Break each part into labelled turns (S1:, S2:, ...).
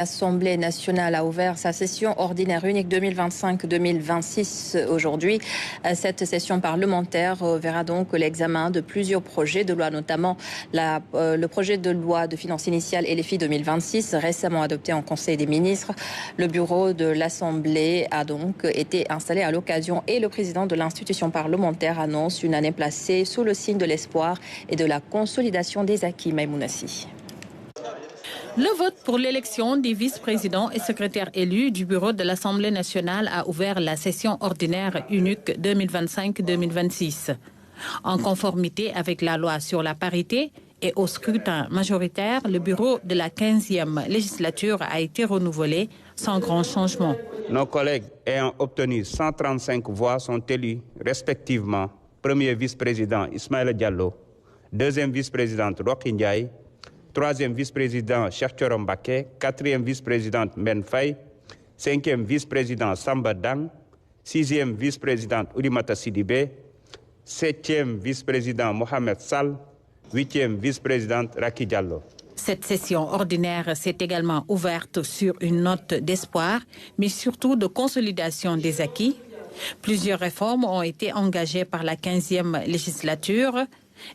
S1: L'Assemblée nationale a ouvert sa session ordinaire unique 2025-2026 aujourd'hui. Cette session parlementaire verra donc l'examen de plusieurs projets de loi, notamment le projet de loi de finances initiale et les FI 2026, récemment adopté en Conseil des ministres. Le bureau de l'Assemblée a donc été installé à l'occasion et le président de l'institution parlementaire annonce une année placée sous le signe de l'espoir et de la consolidation des acquis. Maïmounassi.
S2: Le vote pour l'élection des vice-présidents et secrétaires élus du bureau de l'Assemblée nationale a ouvert la session ordinaire unique 2025-2026. En conformité avec la loi sur la parité et au scrutin majoritaire, le bureau de la 15e législature a été renouvelé sans grand changement.
S3: Nos collègues ayant obtenu 135 voix sont élus respectivement premier vice-président Ismaël Diallo, deuxième vice-présidente Roqui Ndiaye, troisième vice-président Cheikh Thioro Mbacké, quatrième vice-présidente Mbène Faye, cinquième vice-président Samba Dang, sixième vice-présidente Oulimata Sidibé, septième vice-président Mohamed Sall, huitième vice-présidente Racky Diallo.
S2: Cette session ordinaire s'est également ouverte sur une note d'espoir, mais surtout de consolidation des acquis. Plusieurs réformes ont été engagées par la 15e législature.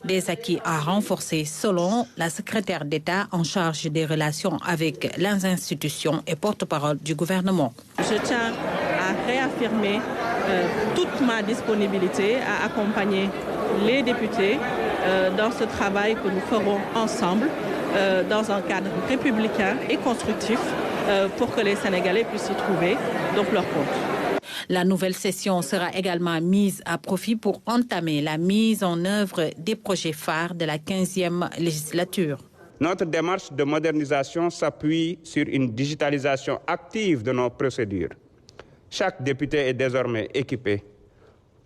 S2: Des acquis à renforcer selon la secrétaire d'État en charge des relations avec les institutions et porte-parole du gouvernement.
S4: Je tiens à réaffirmer toute ma disponibilité à accompagner les députés dans ce travail que nous ferons ensemble dans un cadre républicain et constructif pour que les Sénégalais puissent y trouver donc leur compte.
S2: La nouvelle session sera également mise à profit pour entamer la mise en œuvre des projets phares de la 15e législature.
S3: Notre démarche de modernisation s'appuie sur une digitalisation active de nos procédures. Chaque député est désormais équipé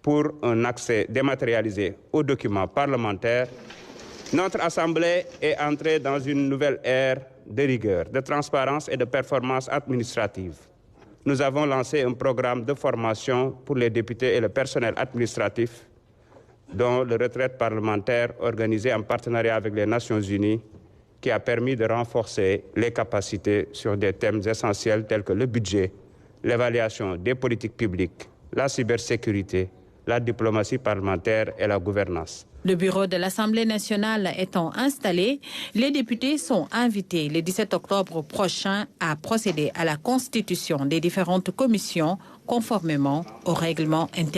S3: pour un accès dématérialisé aux documents parlementaires. Notre Assemblée est entrée dans une nouvelle ère de rigueur, de transparence et de performance administrative. Nous avons lancé un programme de formation pour les députés et le personnel administratif, dont le retraite parlementaire organisé en partenariat avec les Nations Unies, qui a permis de renforcer les capacités sur des thèmes essentiels tels que le budget, l'évaluation des politiques publiques, la cybersécurité, la diplomatie parlementaire et la gouvernance.
S2: Le bureau de l'Assemblée nationale étant installé, les députés sont invités le 17 octobre prochain à procéder à la constitution des différentes commissions conformément au règlement intérieur.